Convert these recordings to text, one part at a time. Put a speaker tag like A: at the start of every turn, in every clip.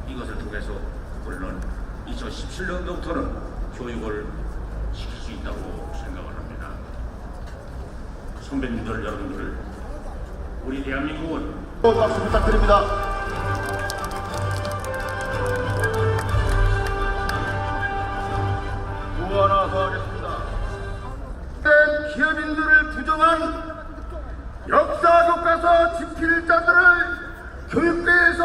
A: 이것을 통해서 우리는 2017년도부터는 교육을 시킬 수 있다고 생각을 합니다. 선배님들, 여러분들, 우리 대한민국은
B: 박수 부탁드립니다. 뭐 하나 더 하겠습니다. 기업인들을 부정한 역사 교과서 집필자들을 교육계에서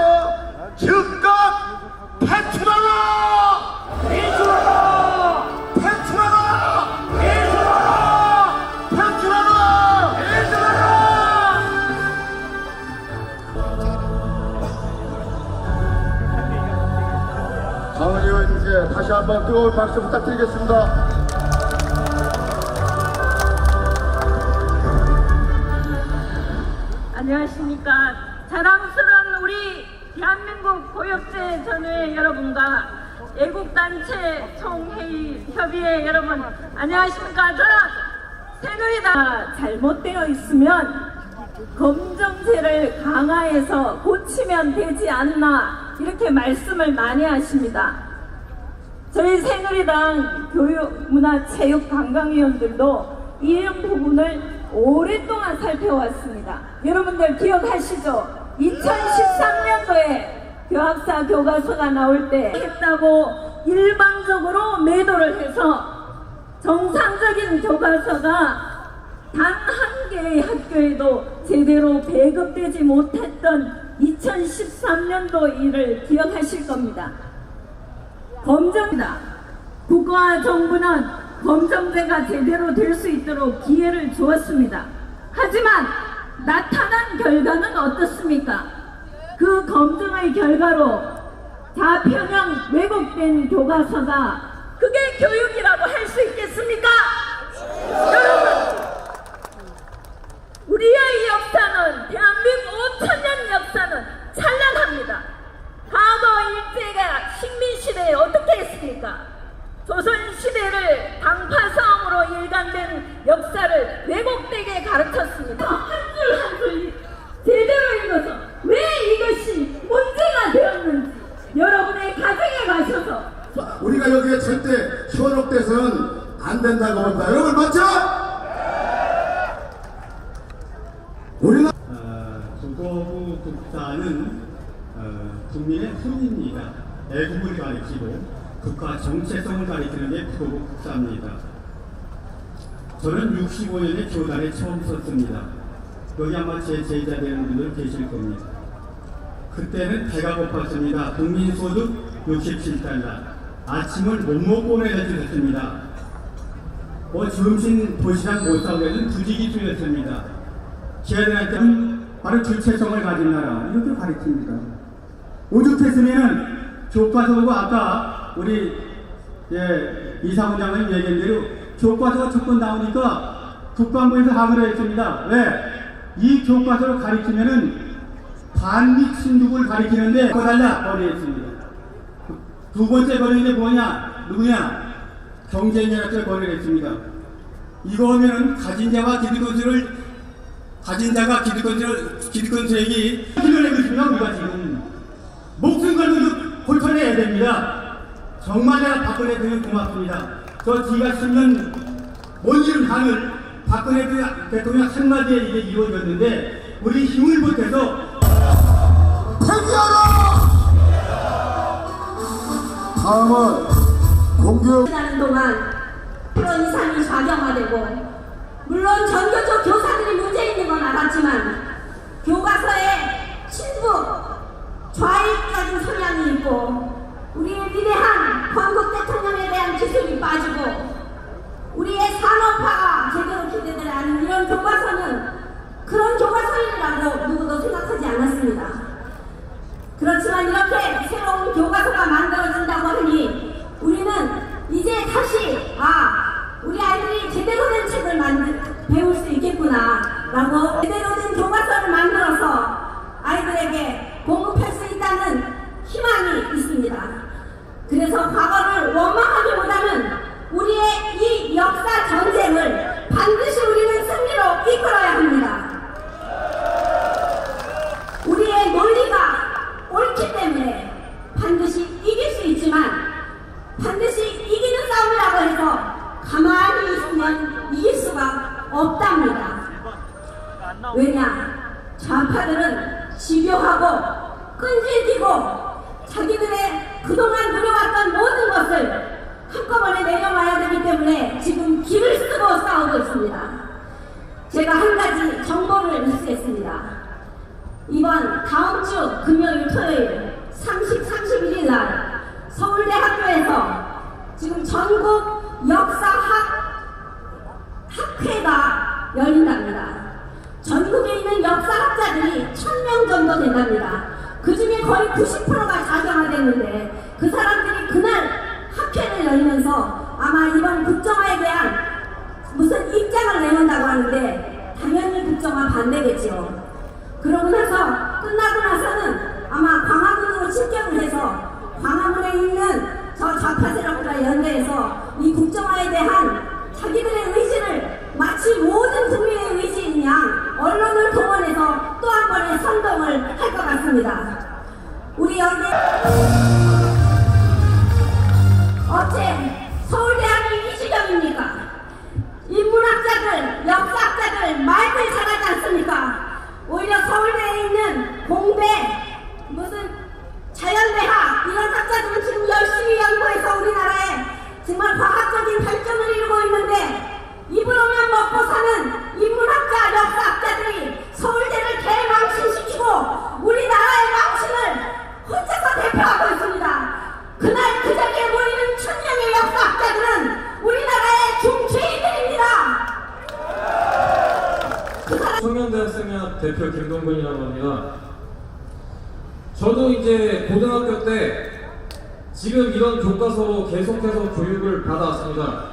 B: 즉각 퇴출하라! 퇴출하라! 퇴출하라! 퇴출하라! 퇴출하라! 퇴출하라! 강 의원님께 다시 한번 뜨거운 박수 부탁드리겠습니다.
C: 안녕하십니까. 자랑스러운 우리 대한민국 고역제 전회 여러분과 애국단체 총회의 협의회 여러분 안녕하십니까. 저는 새누리당 잘못되어 있으면 검정제를 강화해서 고치면 되지 않나 이렇게 말씀을 많이 하십니다. 저희 새누리당 교육문화체육관광위원들도 이런 부분을 오랫동안 살펴왔습니다. 여러분들 기억하시죠? 2013년도에 교학사 교과서가 나올 때 했다고 일방적으로 매도를 해서 정상적인 교과서가 단 한 개의 학교에도 제대로 배급되지 못했던 2013년도 일을 기억하실 겁니다. 검정이다. 국가와 정부는 검정제가 제대로 될 수 있도록 기회를 주었습니다. 하지만 나타난 결과는 어떻습니까? 그 검증의 결과로 좌편향 왜곡된 교과서가 그게 교육이라고 할 수 있겠습니까? 여러분, 우리의 역사는 대한민국 5천년 역사는 찬란합니다. 과거 일제가 식민시대에 어떻게 했습니까? 조선시대를 당파싸움으로 일관된 역사를 왜곡되게 가르쳤습니다. 한 줄 한 줄 제대로 읽어서 왜 이것이 문제가 되었는지 여러분의 가정에 가셔서
B: 우리가 여기에 절대 현혹돼서는 안 된다고 봅니다. 여러분 맞죠? 우리는
D: 국어부 국사는 국민의 손입니다. 애국을 가리키고 국가 정체성을 가리키는 게 국어부 국사입니다. 저는 65년에 교단에 처음 섰습니다. 여기 아마 제 제자 되는 분들 계실 겁니다. 그때는 배가 고팠습니다. 국민소득 67달러. 아침을 못 먹고 내려주셨습니다. 점심 도시락 못 사오려는 부지기 중이었습니다. 기아들한테는 바로 주체성을 가진 나라 이것을 가르칩니다. 오죽했으면은 교과서고 아까 우리 이사원장님 얘기한 대로 교과서가 첫 번 나오니까 국방부에서 하기로 했습니다. 왜? 이 교과서를 가르치면은 반미 침묵을 가리키는데 거달라 거리했습니다. 두 번째 거리는 게 뭐냐? 누구냐? 경제인학자 거리를 했습니다. 이거 하면은 가진 자가 기득권 세력이 힘을 내고 있습니다. 우리가 지금 목숨 걸고 골쳐내야 됩니다. 정말 내가 박근혜 대통령 고맙습니다. 저 지가 10년 못 이룬 한을 박근혜 대통령 한마디에 이게 이루어졌는데 우리 힘을 보태서
B: 폐기하라! 다음은 공교육
C: 하는 동안 그런 이상이 작용화되고 물론 전교조 교사들이 문제 있는 건 알았지만 교과서에 친북 좌익적인 성향이 있고 우리의 위대한 건국 대통령에 대한 기술이 빠지고 우리의 산업화가 제대로 기대되지 않은 이런 교과서는 그런 교과서이라고 누구도 생각하지 않았습니다. 그렇지만 이렇게 새로운 교과서가 만들어진다고 하니 우리는 이제 다시 우리 아이들이 제대로 된 책을 배울 수 있겠구나 라고 제대로 된 교과서를 만들어서 아이들에게 공급할 수 있다는 희망이 있습니다. 그래서 과거를 원망하기보다는 우리의 이 역사 전쟁을 반드시 우리는 승리로 이끌어야 합니다. 우리의 논리가 옳기 때문에 반드시 이길 수 있지만 반드시 이기는 싸움이라고 해서 가만히 있으면 이길 수가 없답니다. 왜냐? 좌파들은 집요하고 끈질기고 자기들의 그동안 누려왔던 모든 것을 한꺼번에 내려놔야 되기 때문에 지금 기를 쓰고 싸우고 있습니다. 제가 한 가지 정보를 입수했습니다. 이번 다음 주 금요일 토요일 31일 날 서울대학교에서 지금 전국 역사학회가 열린답니다. 전국에 있는 역사학자들이 1000명 정도 된답니다. 그 중에 거의 90%가 자경화됐는데 그 사람들이 그날 학회를 열면서 아마 이번 국정화에 대한 무슨 입장을 내놓는다고 하는데 당연히 국정화 반대겠지요. 그러고 나서 끝나고 나서는 아마 광화문으로 집결을 해서 광화문에 있는 저 좌파 세력과 연대해서 이 국정화에 대한 자기들의 의지를 마치 모든 국민의 의지인 양 언론을 동원해서 또 한 번의 선동을 할 것 같습니다. 우리 연대 어째 서울대학이 이 지경입니까? 인문학자들, 역사학자들 말들 잘하지 않습니까? 오히려 서울대에 있는 공대, 무슨 자연대학 이런 학자들은 지금 열심히 연구해서 우리나라에 정말 과학적인 발전을 이루고 있는데 입을 오면 먹고 사는 인문학자, 역사학자들이 서울대를 개망신시키고 우리나라의 망신을 혼자서 대표하고 있습니다. 그날 그 자리에 모이는 1000명의 역사학자들은 우리나라의 중죄인들입니다.
E: 청년대학생협 대표 김동근이라고 합니다. 저도 이제 고등학교 때 지금 이런 교과서로 계속해서 교육을 받아왔습니다.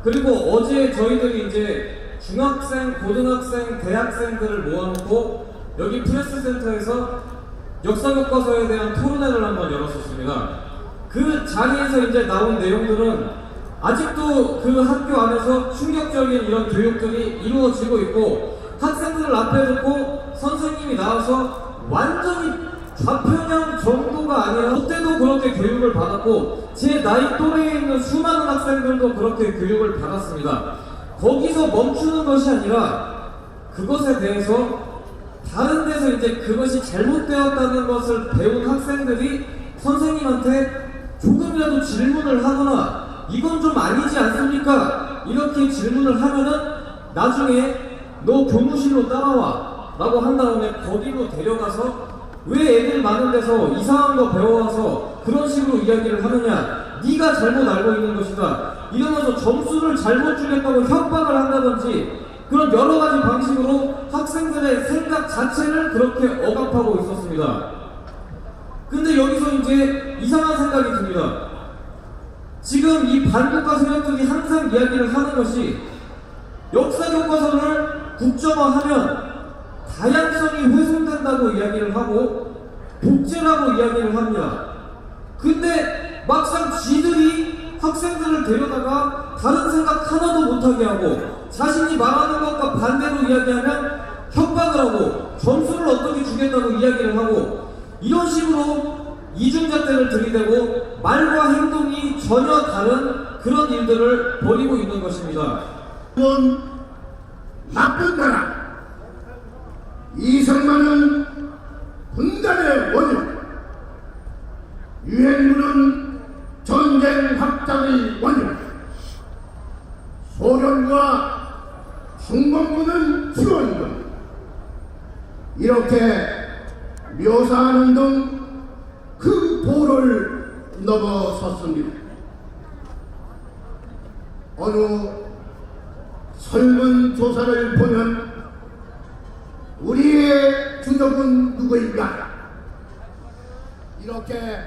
E: 그리고 어제 저희들이 이제 중학생, 고등학생, 대학생들을 모아놓고 여기 프레스센터에서 역사교과서에 대한 토론회를 한번 열었었습니다. 그 자리에서 이제 나온 내용들은 아직도 그 학교 안에서 충격적인 이런 교육들이 이루어지고 있고 학생들을 앞에 두고 선생님이 나와서 완전히 좌편향 정도가 아니라 그때도 그렇게 교육을 받았고 제 나이 또래에 있는 수많은 학생들도 그렇게 교육을 받았습니다. 거기서 멈추는 것이 아니라 그것에 대해서 다른 데서 이제 그것이 잘못되었다는 것을 배운 학생들이 선생님한테 조금이라도 질문을 하거나 이건 좀 아니지 않습니까? 이렇게 질문을 하면은 나중에 너 교무실로 따라와 라고 한 다음에 거기로 데려가서 왜 애들 많은 데서 이상한 거 배워와서 그런 식으로 이야기를 하느냐, 네가 잘못 알고 있는 것이다 이러면서 점수를 잘못 주겠다고 협박을 한다든지 그런 여러 가지 방식으로 학생들의 생각 자체를 그렇게 억압하고 있었습니다. 근데 여기서 이제 이상한 생각이 듭니다. 지금 이 반국가 세력들이 항상 이야기를 하는 것이 역사 교과서를 국정화하면 다양성이 훼손된다고 이야기를 하고 독재라고 이야기를 합니다. 근데 막상 지들이 학생들을 데려다가 다른 생각 하나도 못하게 하고 자신이 말하는 것과 반대로 이야기하면 협박을 하고 점수를 어떻게 주겠다고 이야기를 하고 이런 식으로 이중잣대를 들이대고 말과 행동이 전혀 다른 그런 일들을 벌이고 있는 것입니다.
B: 이건 나쁜 나라 이승만은 분단의 원흉, 유엔군은 전쟁 확장의 원흉, 소련과 중공군은 지원군 이렇게 묘사하는 등 그 도를 넘어섰습니다. 어느 설문조사를 보면 우리의 주적은 누구인가? 이렇게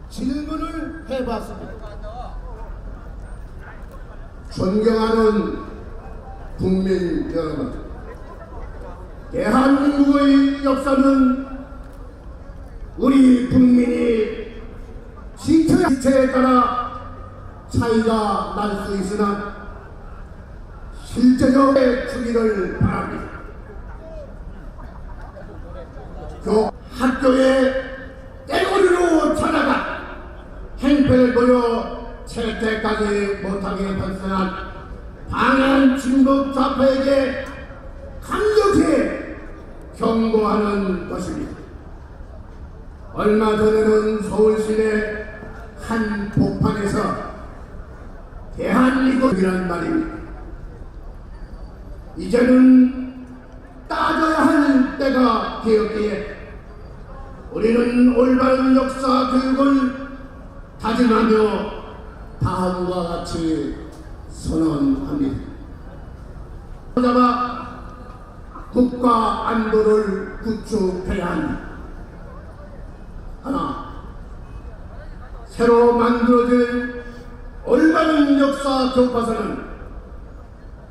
B: 질문을 해봤습니다. 존경하는 국민 여러분, 대한민국의 역사는 우리 국민이 지체에 따라 차이가 날 수 있으나 실제적으로 주기를 바랍니다. 학교에 보여 채택하지 못하게 발생한 반한 진보 좌파에게 강력히 경고하는 것입니다. 얼마 전에는 서울시내 한 복판에서 대한민국이란 말입니다. 이제는 따져야 하는 때가 되었기에 우리는 올바른 역사 교육을 다짐하며 다음과 같이 선언합니다. 잡아 국가 안보를 구축해야 한다. 하나, 새로 만들어질 올바른 역사 교과서는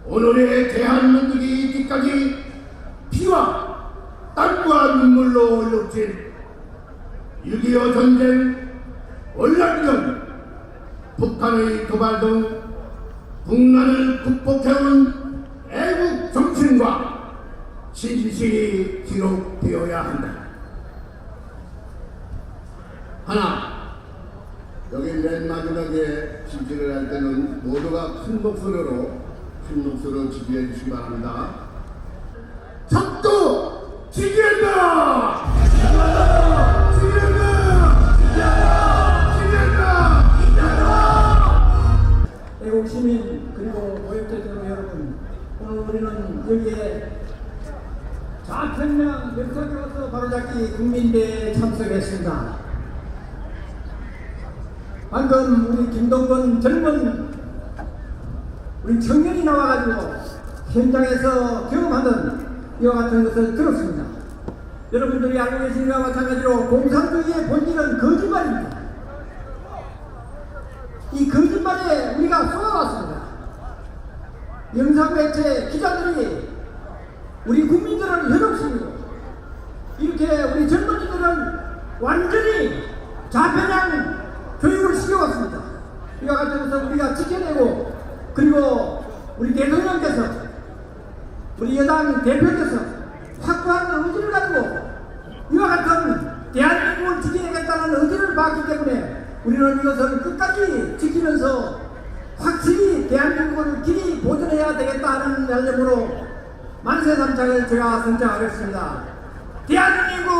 B: 오늘의 대한민국이 이때까지 피와 땀과 눈물로 올려진 6.25 전쟁, 월남전, 북한의 도발 등 국난을 극복해온 애국 정신과 진실이 기록되어야 한다. 하나, 여기 맨 마지막에 지지를 할 때는 모두가 큰 목소리로 지지해 주시기 바랍니다. 적도 지지한다! 지지한다! 지지한다! 지지한다! 지지한다!
F: 애국 시민 그리고 고역대표 여러분, 오늘 우리는 여기에 좌편량 역사교과서 바로잡기 국민대회에 참석했습니다. 방금 우리 김동건 젊은 우리 청년이 나와가지고 현장에서 경험하는 이와 같은 것을 들었습니다. 여러분들이 알고 계신 것과 마찬가지로 공산주의의 본질은 거짓말입니다. 이 거짓말에 우리가 쏟아왔습니다. 영상매체 기자들이 우리 국민들을 현혹시키고 이렇게 우리 젊은이들은 완전히 좌편향 교육을 시켜왔습니다. 이와 같은 것을 우리가 지켜내고, 그리고 우리 대통령께서, 우리 여당 대표께서 확고한 의지를 가지고 이와 같은 대한민국을 지켜내겠다는 의지를 봤기 때문에 우리는 이것을 끝까지 지키면서 확실히 대한민국을 길이 보존해야 되겠다는 열정으로 만세 삼창을 제가 선창하겠습니다. 대한민국